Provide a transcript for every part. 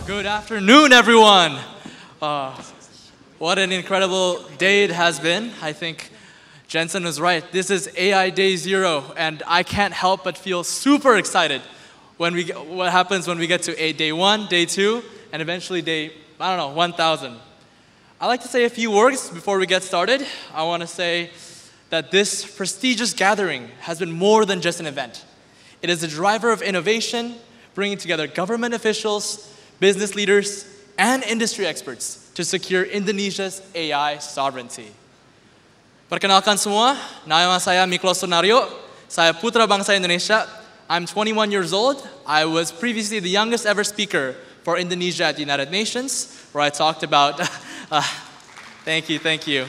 Good afternoon, everyone. What an incredible day it has been. I think Jensen was right. This is AI Day 0, and I can't help but feel super excited when what happens when we get to Day 1, Day 2, and eventually Day, 1,000. I'd like to say a few words before we get started. I want to say that this prestigious gathering has been more than just an event. It is a driver of innovation, bringing together government officials, business leaders, and industry experts to secure Indonesia's AI sovereignty. Perkenalkan semua, nama saya Miklos Sunaryo. Saya putra bangsa Indonesia. I'm 21 years old. I was previously the youngest ever speaker for Indonesia at the United Nations, where I talked about, thank you.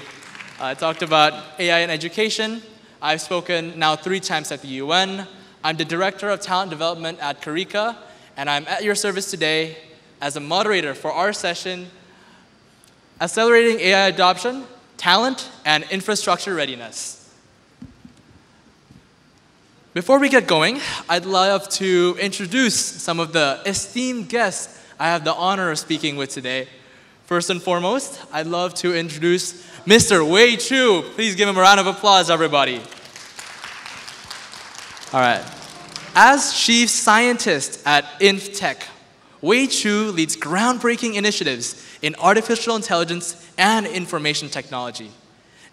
I talked about AI in education. I've spoken now 3 times at the UN. I'm the Director of Talent Development at Carica, and I'm at your service today as a moderator for our session, Accelerating AI Adoption, Talent, and Infrastructure Readiness. Before we get going, I'd love to introduce some of the esteemed guests I have the honor of speaking with today. First and foremost, I'd love to introduce Mr. Wei Chu. Please give him a round of applause, everybody. All right. As Chief Scientist at InfTech, Wei Chu leads groundbreaking initiatives in artificial intelligence and information technology.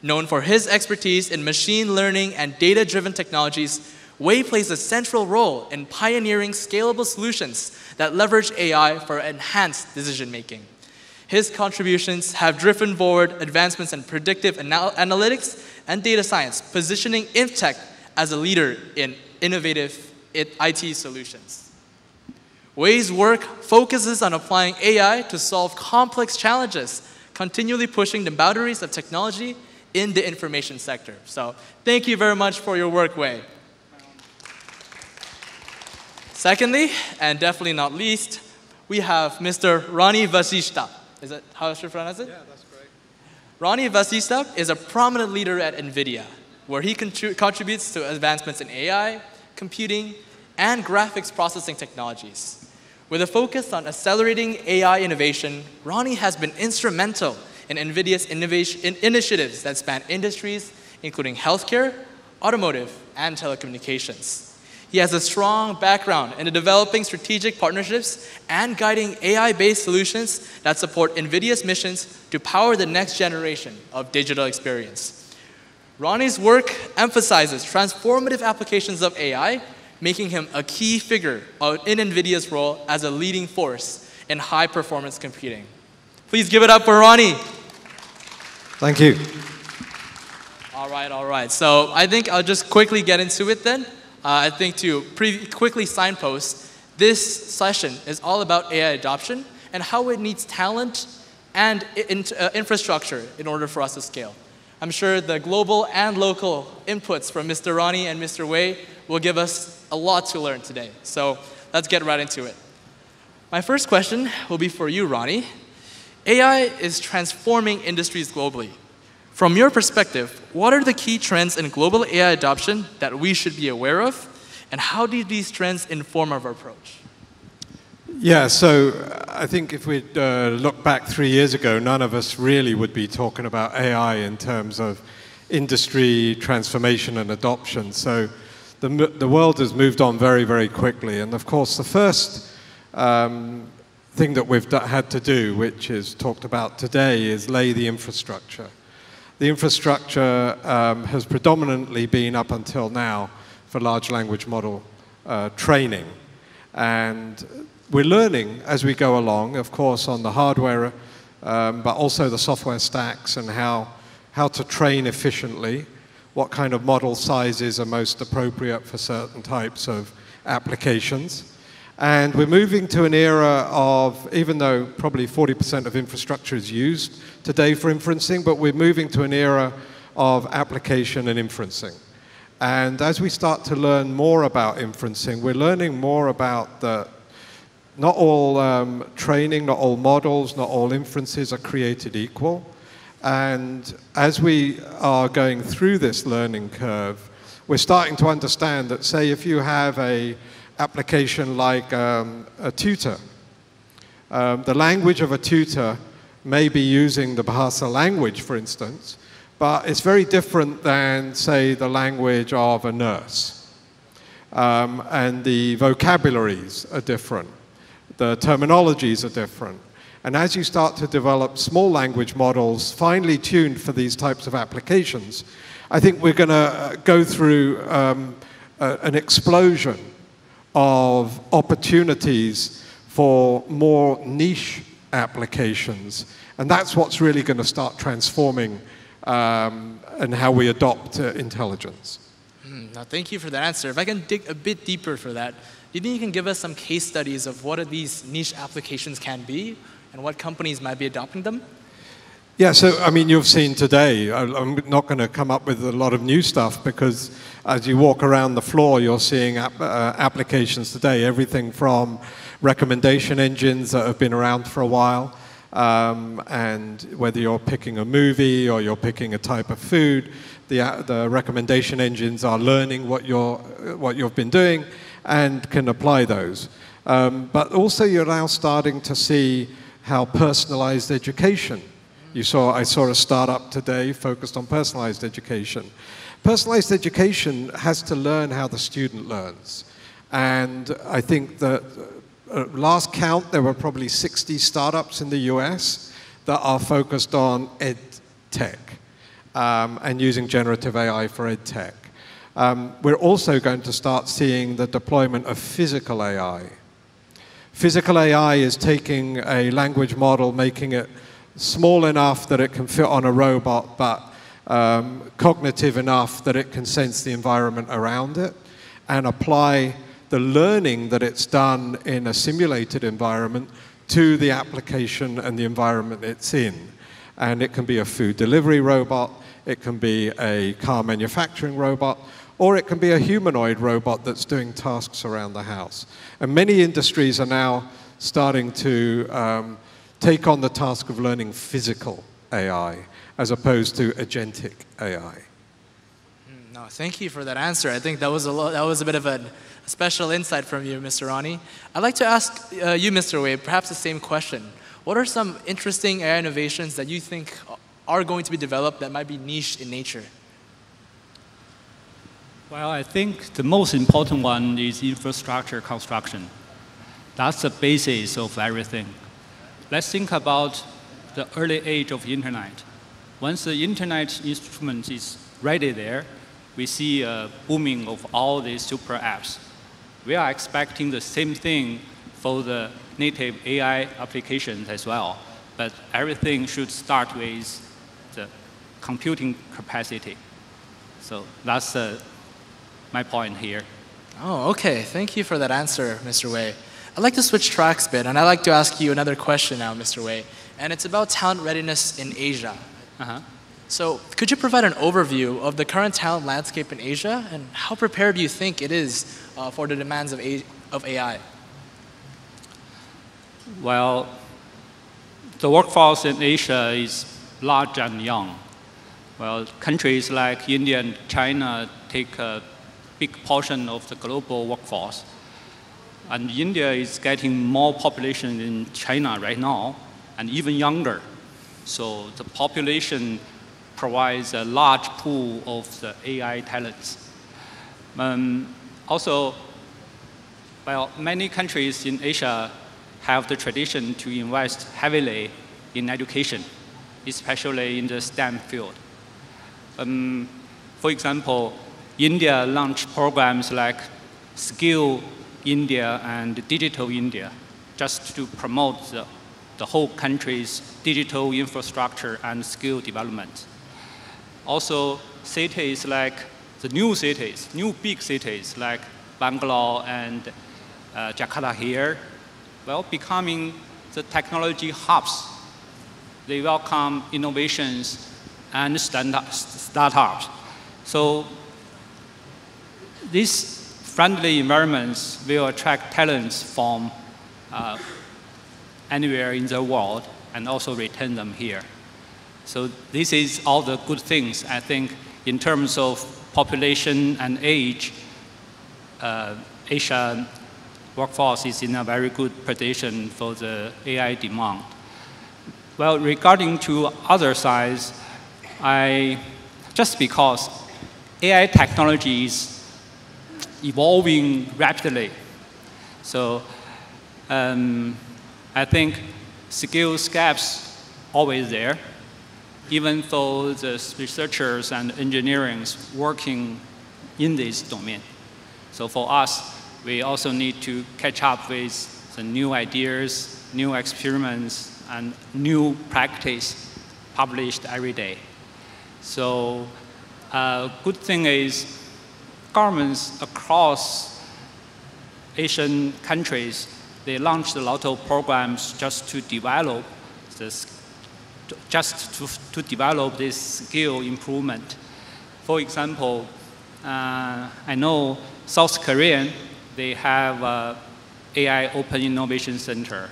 Known for his expertise in machine learning and data-driven technologies, Wei plays a central role in pioneering scalable solutions that leverage AI for enhanced decision-making. His contributions have driven forward advancements in predictive analytics and data science, positioning InfTech as a leader in innovative IT solutions. Wei's work focuses on applying AI to solve complex challenges, continually pushing the boundaries of technology in the information sector. So thank you very much for your work, Wei. Secondly, and definitely not least, we have Mr. Ronnie Vasishta. Is that how I should pronounce it? Yeah, that's great. Ronnie Vasishta is a prominent leader at NVIDIA, where he contributes to advancements in AI, computing, and graphics processing technologies. With a focus on accelerating AI innovation, Ronnie has been instrumental in NVIDIA's initiatives that span industries, including healthcare, automotive, and telecommunications. He has a strong background in developing strategic partnerships and guiding AI-based solutions that support NVIDIA's missions to power the next generation of digital experience. Ronnie's work emphasizes transformative applications of AI, making him a key figure in NVIDIA's role as a leading force in high-performance computing. Please give it up for Ronnie. Thank you. All right. So I think I'll just quickly get into it then. I think to quickly signpost, this session is all about AI adoption and how it needs talent and infrastructure in order for us to scale. I'm sure the global and local inputs from Mr. Ronnie and Mr. Wei will give us a lot to learn today. So let's get right into it. My first question will be for you, Ronnie. AI is transforming industries globally. From your perspective, what are the key trends in global AI adoption that we should be aware of? And how do these trends inform our approach? Yeah, so I think if we look back 3 years ago, none of us really would be talking about AI in terms of industry transformation and adoption. So the world has moved on very, very quickly. And of course, the first thing that we've had to do, which is talked about today, is lay the infrastructure. The infrastructure has predominantly been up until now for large language model training. And we're learning as we go along, of course, on the hardware, but also the software stacks and how to train efficiently, what kind of model sizes are most appropriate for certain types of applications. And we're moving to an era of, even though probably 40% of infrastructure is used today for inferencing, but we're moving to an era of application and inferencing. And as we start to learn more about inferencing, we're learning more about the not all training, not all models, not all inferences are created equal. And as we are going through this learning curve, we're starting to understand that, say, if you have an application like a tutor, The language of a tutor may be using the Bahasa language, for instance, but it's very different than, say, the language of a nurse. And the vocabularies are different. The terminologies are different. And as you start to develop small language models finely tuned for these types of applications, I think we're going to go through an explosion of opportunities for more niche applications. And that's what's really going to start transforming and how we adopt intelligence. Now, thank you for that answer. If I can dig a bit deeper for that, do you think you can give us some case studies of what these niche applications can be and what companies might be adopting them? Yeah, so I mean, you've seen today, I'm not going to come up with a lot of new stuff because as you walk around the floor, you're seeing applications today, everything from recommendation engines that have been around for a while, and whether you're picking a movie or you're picking a type of food, the recommendation engines are learning what you've been doing and can apply those. But also you're now starting to see how personalized education. I saw a startup today focused on personalized education. Personalized education has to learn how the student learns. And I think that last count, there were probably 60 startups in the US that are focused on ed tech and using generative AI for ed tech. We're also going to start seeing the deployment of physical AI. Physical AI is taking a language model, making it small enough that it can fit on a robot, but cognitive enough that it can sense the environment around it and apply the learning that it's done in a simulated environment to the application and the environment it's in. And it can be a food delivery robot, it can be a car manufacturing robot, or it can be a humanoid robot that's doing tasks around the house. And many industries are now starting to take on the task of learning physical AI as opposed to agentic AI. No, thank you for that answer. I think that was a bit of a special insight from you, Mr. Ronnie. I'd like to ask you, Mr. Wei, perhaps the same question. What are some interesting AI innovations that you think are going to be developed that might be niche in nature? Well, I think the most important one is infrastructure construction. That's the basis of everything. Let's think about the early age of the internet. Once the internet instrument is ready there, we see a booming of all these super apps. We are expecting the same thing for the native AI applications as well, but everything should start with the computing capacity. So that's my point here. Oh, okay. Thank you for that answer, Mr. Wei. I'd like to switch tracks a bit, and I'd like to ask you another question now, Mr. Wei, and it's about talent readiness in Asia. So could you provide an overview of the current talent landscape in Asia, and how prepared do you think it is for the demands of AI? Well, the workforce in Asia is large and young. Well, countries like India and China take a big portion of the global workforce. And India is getting more population than China right now, and even younger. So the population provides a large pool of the AI talents. Also, well, many countries in Asia have the tradition to invest heavily in education, especially in the STEM field. For example, India launched programs like Skill India and Digital India, just to promote the whole country's digital infrastructure and skill development. Also, cities like the new big cities like Bangalore and Jakarta here, well, becoming the technology hubs. They welcome innovations and startups. So these friendly environments will attract talents from anywhere in the world and also retain them here. So this is all the good things, I think, in terms of population and age. Asia workforce is in a very good position for the AI demand. Well, regarding to other sides, just because AI technology is evolving rapidly, so I think skills gaps always there, even though the researchers and engineering working in this domain. So for us, we also need to catch up with the new ideas, new experiments, and new practice published every day. So good thing is governments across Asian countries, they launched a lot of programs just to develop this, to develop this skill improvement. For example, I know South Korean, they have AI Open Innovation Center.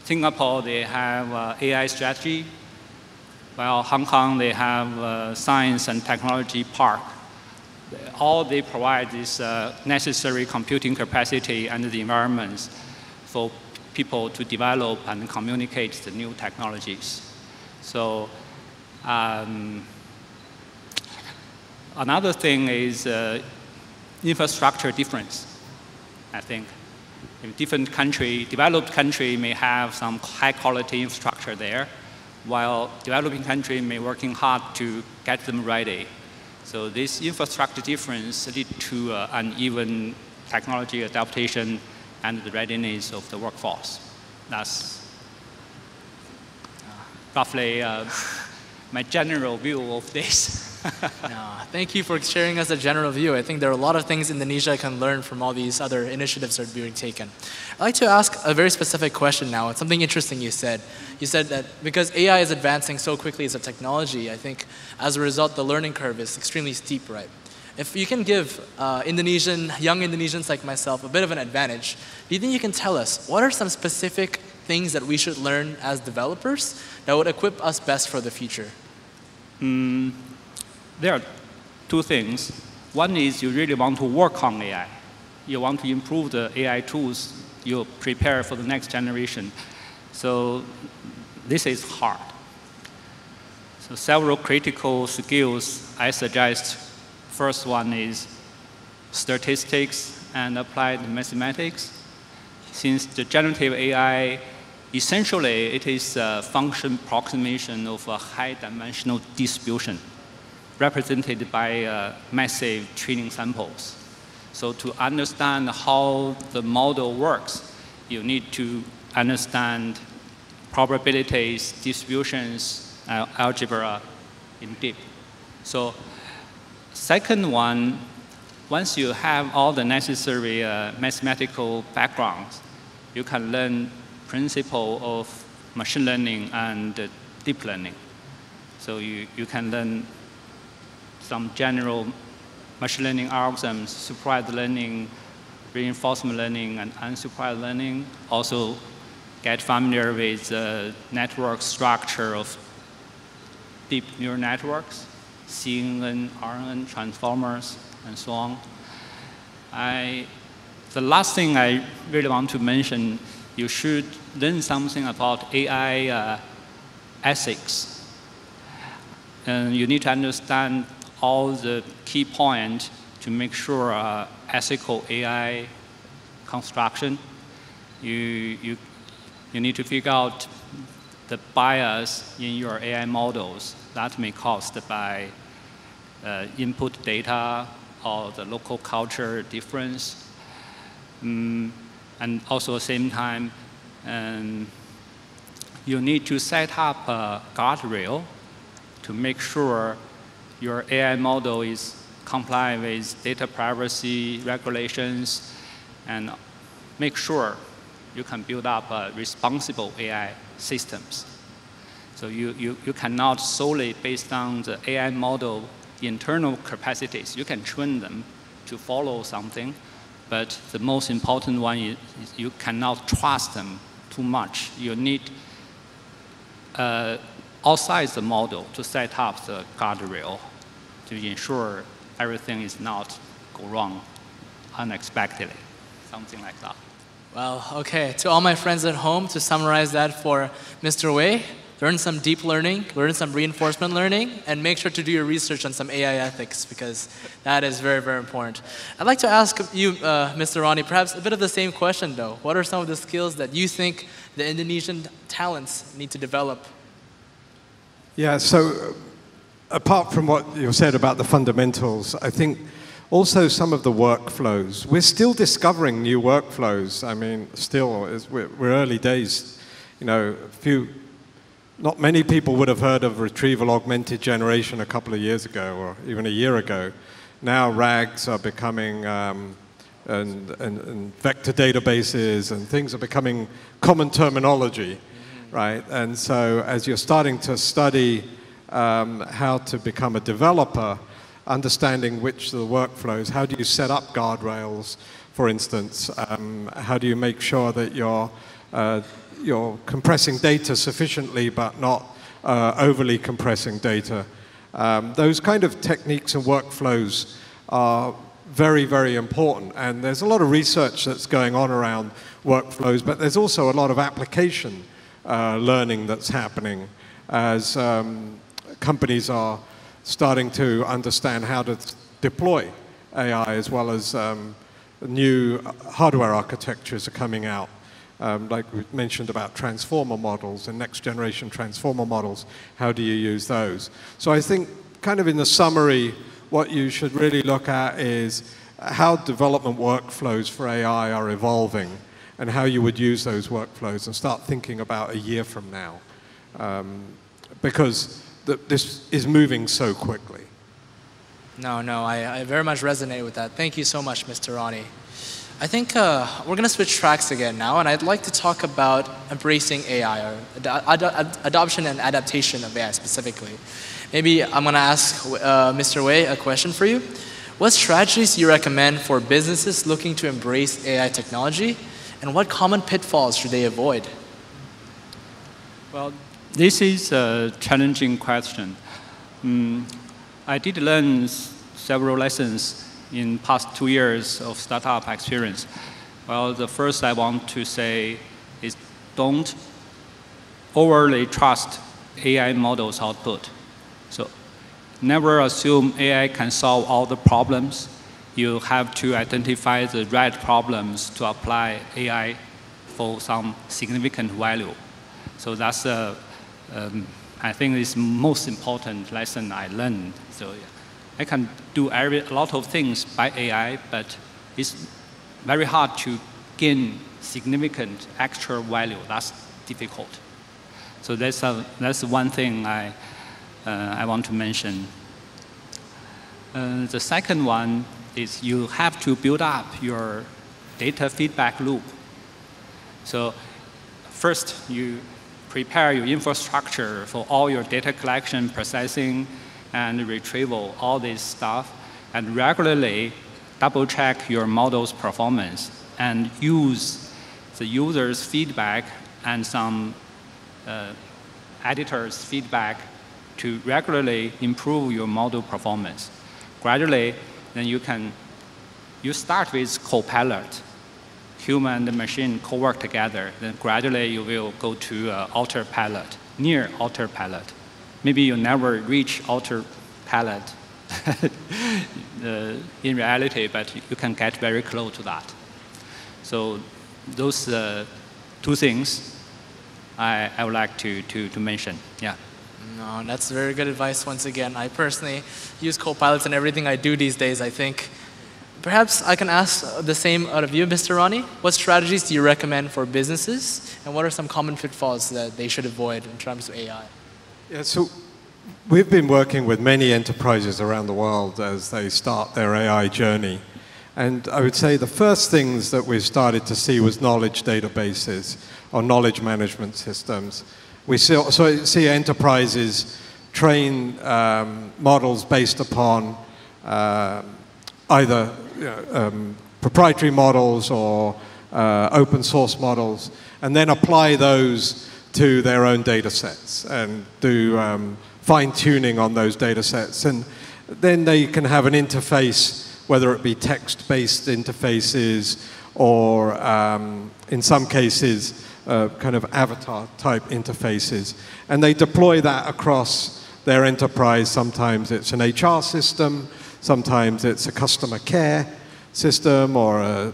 Singapore, they have AI strategy. While Hong Kong, they have Science and Technology Park. All they provide is necessary computing capacity and the environments for people to develop and communicate the new technologies. So another thing is infrastructure difference, I think. In different country, developed country may have some high quality infrastructure there, while developing country may working hard to get them ready. So this infrastructure difference lead to uneven technology adaptation and the readiness of the workforce. That's roughly my general view of this. Thank you for sharing us a general view. I think there are a lot of things Indonesia can learn from all these other initiatives that are being taken. I'd like to ask a very specific question now. It's something interesting you said. You said that because AI is advancing so quickly as a technology, I think as a result, the learning curve is extremely steep, right? If you can give young Indonesians like myself a bit of an advantage, do you think you can tell us what are some specific things that we should learn as developers that would equip us best for the future? There are two things. One is you really want to work on AI. You want to improve the AI tools you prepare for the next generation. So this is hard. So several critical skills I suggest. First one is statistics and applied mathematics. Since the generative AI, essentially it is a function approximation of a high-dimensional distribution represented by massive training samples. So to understand how the model works, you need to understand probabilities, distributions, algebra in deep. So second one, once you have all the necessary mathematical backgrounds, you can learn principle of machine learning and deep learning. So you can learn some general machine learning algorithms, supervised learning, reinforcement learning, and unsupervised learning. Also get familiar with the network structure of deep neural networks, CNN, RNN, transformers, and so on. The last thing I really want to mention, you should learn something about AI ethics. And you need to understand all the key points to make sure ethical AI construction. You need to figure out the bias in your AI models that may caused by input data or the local culture difference. And also at the same time, you need to set up a guardrail to make sure your AI model is comply with data privacy regulations and make sure you can build up responsible AI systems. So you cannot solely based on the AI model internal capacities. You can train them to follow something, but the most important one is you cannot trust them too much. You need outside the model to set up the guardrail to ensure everything is not go wrong unexpectedly, something like that. Well, okay. To all my friends at home, to summarize that for Mr. Wei, learn some deep learning, learn some reinforcement learning, and make sure to do your research on some AI ethics, because that is very, very important. I'd like to ask you, Mr. Ronnie, perhaps a bit of the same question, though. What are some of the skills that you think the Indonesian talents need to develop? Yeah, so apart from what you said about the fundamentals, I think also some of the workflows. We're still discovering new workflows. I mean, still, we're early days. You know, not many people would have heard of retrieval augmented generation a couple of years ago, or even a year ago. Now RAGs are becoming, and vector databases and things are becoming common terminology, right? And so as you're starting to study how to become a developer, understanding which of the workflows, how do you set up guardrails, for instance? How do you make sure that you're compressing data sufficiently but not overly compressing data? Those kind of techniques and workflows are very, very important. And there's a lot of research that's going on around workflows, but there's also a lot of application learning that's happening as companies are starting to understand how to deploy AI, as well as new hardware architectures are coming out. Like we mentioned about transformer models and next generation transformer models, how do you use those? So I think kind of in the summary, what you should really look at is how development workflows for AI are evolving and how you would use those workflows, and start thinking about a year from now. Because this is moving so quickly. No, I very much resonate with that. Thank you so much, Mr. Ronnie. I think we're going to switch tracks again now, and I'd like to talk about embracing AI, or adoption and adaptation of AI specifically. Maybe I'm going to ask Mr. Wei a question for you. What strategies do you recommend for businesses looking to embrace AI technology, and what common pitfalls should they avoid? Well, this is a challenging question. I did learn several lessons in past 2 years of startup experience. Well, the first I want to say is don't overly trust AI models' output. So never assume AI can solve all the problems. You have to identify the right problems to apply AI for some significant value. So that's I think it's the most important lesson I learned. So I can do a lot of things by AI, but it's very hard to gain significant extra value. That's difficult. So that's one thing I want to mention. The second one is you have to build up your data feedback loop. So first, you prepare your infrastructure for all your data collection, processing, and retrieval, all this stuff, and regularly double check your model's performance and use the user's feedback and some editor's feedback to regularly improve your model performance. Gradually, then you start with Copilot. Human and machine co-work together. Then gradually you will go to autopilot, near autopilot. Maybe you never reach autopilot in reality, but you can get very close to that. So those two things I would like to mention. Yeah. No, that's very good advice once again. I personally use Copilots in everything I do these days, I think. Perhaps I can ask the same out of you, Mr. Ronnie. What strategies do you recommend for businesses, and what are some common pitfalls that they should avoid in terms of AI? Yeah, so we've been working with many enterprises around the world as they start their AI journey. And I would say the first things that we've started to see was knowledge databases or knowledge management systems. We see enterprises train models based upon either proprietary models or open source models, and then apply those to their own data sets and do fine-tuning on those data sets. And then they can have an interface whether it be text-based interfaces or, in some cases, kind of avatar-type interfaces. And they deploy that across their enterprise. Sometimes it's an HR system, sometimes it's a customer care system or a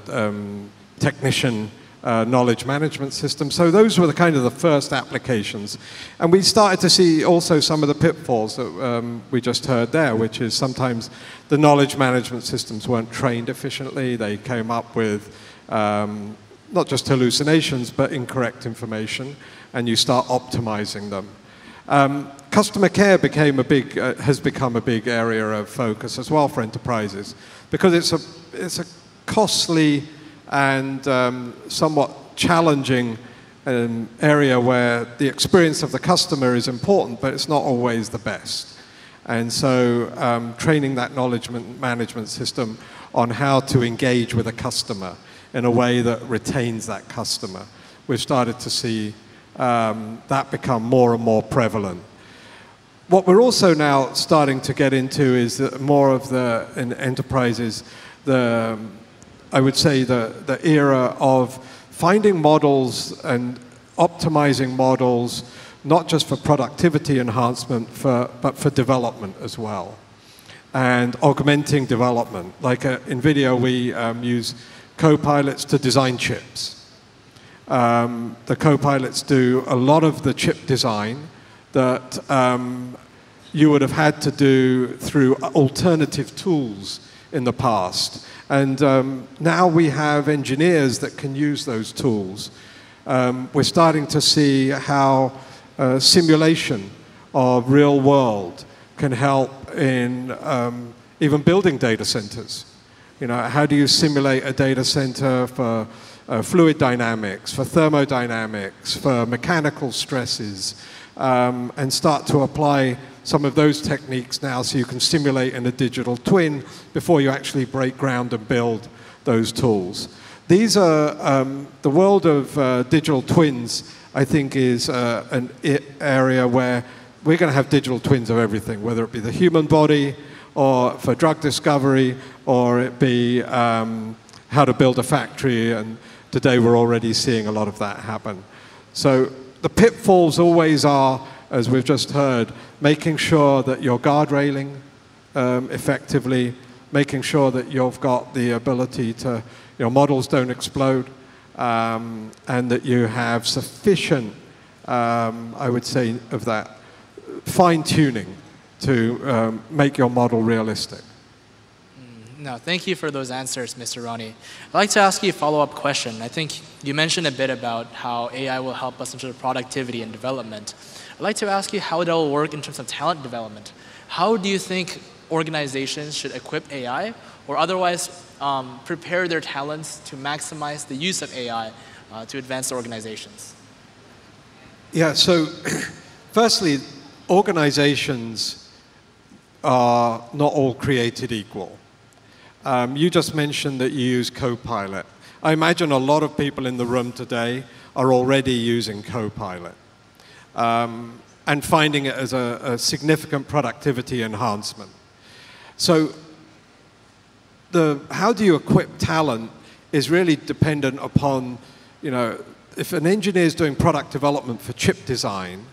technician knowledge management system. So those were the kind of the first applications. And we started to see also some of the pitfalls that we just heard there, which is sometimes the knowledge management systems weren't trained efficiently. They came up with not just hallucinations, but incorrect information, and you start optimizing them. Customer care has become a big area of focus as well for enterprises, because it's a costly and somewhat challenging area where the experience of the customer is important, but it's not always the best. And so training that knowledge management system on how to engage with a customer in a way that retains that customer, we've started to see that become more and more prevalent. What we're also now starting to get into is that more of in enterprises, I would say the era of finding models and optimizing models, not just for productivity enhancement, but for development as well, and augmenting development. Like at NVIDIA, we use co-pilots to design chips. The co-pilots do a lot of the chip design that you would have had to do through alternative tools in the past. And now we have engineers that can use those tools. We're starting to see how simulation of real world can help in even building data centers. You know, how do you simulate a data center for fluid dynamics, for thermodynamics, for mechanical stresses, and start to apply some of those techniques now so you can simulate in a digital twin before you actually break ground and build those tools. These are, the world of digital twins, I think, is an area where we're going to have digital twins of everything, whether it be the human body, or for drug discovery, or it be how to build a factory, and today we're already seeing a lot of that happen. So the pitfalls always are, as we've just heard, making sure that you're guardrailing effectively, making sure that you've got the ability to, your models don't explode, and that you have sufficient, I would say, of that fine-tuning to make your model realistic. No, thank you for those answers, Mr. Ronnie. I'd like to ask you a follow-up question. I think you mentioned a bit about how AI will help us in terms of productivity and development. I'd like to ask you how that will work in terms of talent development. How do you think organizations should equip AI or otherwise prepare their talents to maximize the use of AI to advance organizations? Yeah, so firstly, organizations are not all created equal. You just mentioned that you use Copilot. I imagine a lot of people in the room today are already using Copilot and finding it as a significant productivity enhancement. So how do you equip talent is really dependent upon, you know, if an engineer is doing product development for chip design,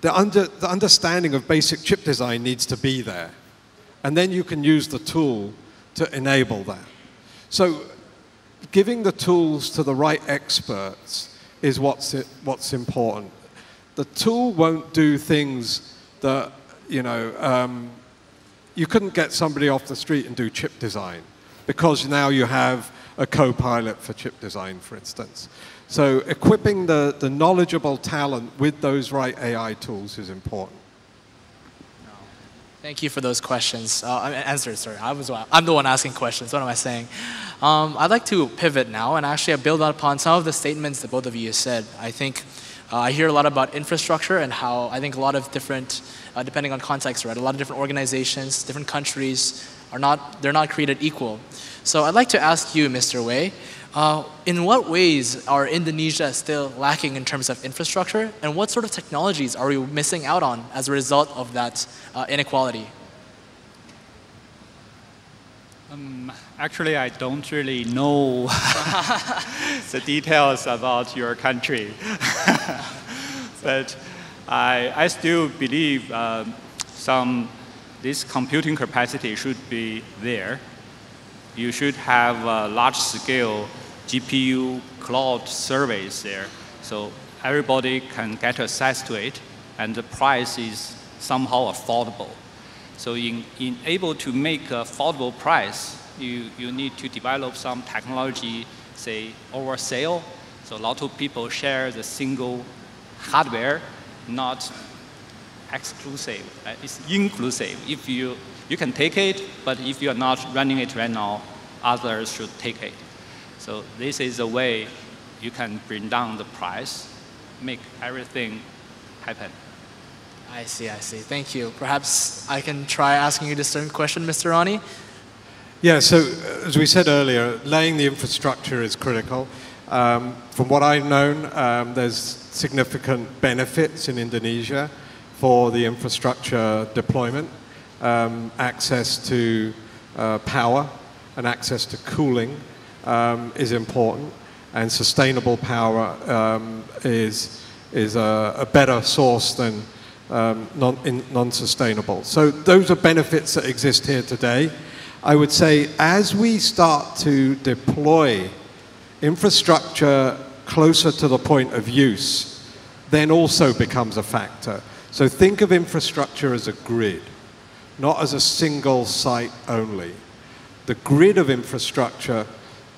the understanding of basic chip design needs to be there. And then you can use the tool to enable that. So giving the tools to the right experts is what's important. The tool won't do things that, you know, you couldn't get somebody off the street and do chip design because now you have a co-pilot for chip design, for instance. So equipping the knowledgeable talent with those right AI tools is important. Thank you for those questions. Answers, sorry. I'm the one asking questions. What am I saying? I'd like to pivot now and actually build upon some of the statements that both of you said. I think I hear a lot about infrastructure and how I think a lot of different, depending on context, right? A lot of different organizations, different countries they're not created equal. So I'd like to ask you, Mr. Wei, in what ways are Indonesia still lacking in terms of infrastructure, and what sort of technologies are we missing out on as a result of that inequality? Actually, I don't really know the details about your country. But I still believe this computing capacity should be there. You should have a large-scale GPU cloud service there, so everybody can get access to it, and the price is somehow affordable. So in able to make an affordable price, you need to develop some technology, say, over sale. So a lot of people share the single hardware, not exclusive. It's inclusive. If you can take it, but if you're not running it right now, others should take it. So this is a way you can bring down the price, make everything happen. I see, I see. Thank you. Perhaps I can try asking you the same question, Mr. Ronnie? Yeah, so as we said earlier, laying the infrastructure is critical. From what I've known, there's significant benefits in Indonesia for the infrastructure deployment, access to power and access to cooling is important, and sustainable power is a better source than non-sustainable. So those are benefits that exist here today. I would say as we start to deploy infrastructure closer to the point of use, then also becomes a factor. So think of infrastructure as a grid, not as a single site only. The grid of infrastructure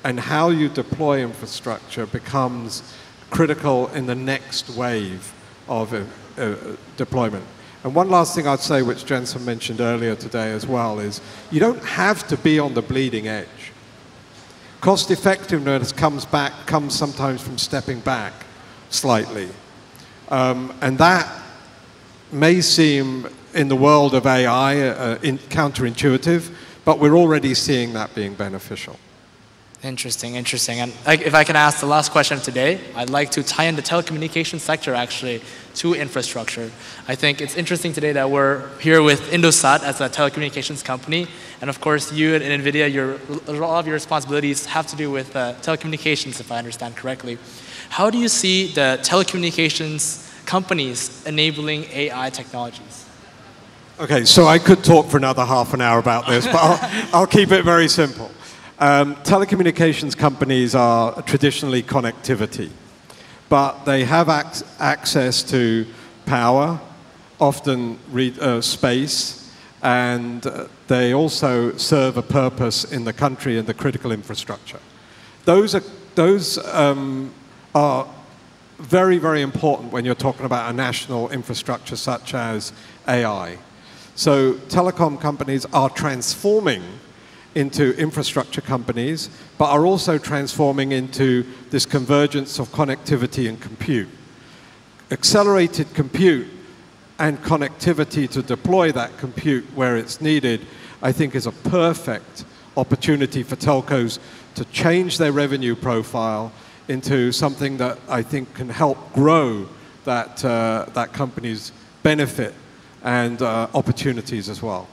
and how you deploy infrastructure becomes critical in the next wave of deployment. And one last thing I'd say, which Jensen mentioned earlier today as well, is you don't have to be on the bleeding edge. Cost effectiveness comes sometimes from stepping back slightly. And that may seem, in the world of AI, counterintuitive, but we're already seeing that being beneficial. Interesting, interesting. And if I can ask the last question of today, I'd like to tie in the telecommunications sector actually to infrastructure. I think it's interesting today that we're here with Indosat as a telecommunications company. And of course, you at NVIDIA, a lot of your responsibilities have to do with telecommunications, if I understand correctly. How do you see the telecommunications companies enabling AI technologies? Okay, so I could talk for another half an hour about this, but I'll keep it very simple. Telecommunications companies are traditionally connectivity, but they have access to power, often space, and they also serve a purpose in the country and the critical infrastructure. Those are very, very important when you're talking about a national infrastructure such as AI. So telecom companies are transforming into infrastructure companies, but are also transforming into this convergence of connectivity and compute. Accelerated compute and connectivity to deploy that compute where it's needed, I think is a perfect opportunity for telcos to change their revenue profile into something that I think can help grow that company's benefit and opportunities as well.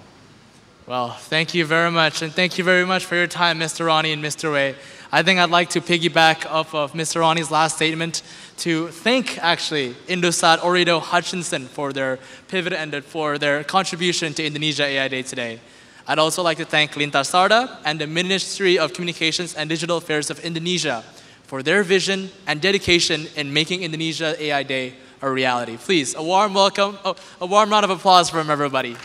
Well, thank you very much, and thank you very much for your time, Mr. Ronnie and Mr. Wei. I think I'd like to piggyback off of Mr. Ronnie's last statement to thank, actually, Indosat, Ooredoo, Hutchison for their pivot and for their contribution to Indonesia AI Day today. I'd also like to thank Lintas Sarda and the Ministry of Communications and Digital Affairs of Indonesia for their vision and dedication in making Indonesia AI Day a reality. Please, a warm welcome, a warm round of applause from everybody.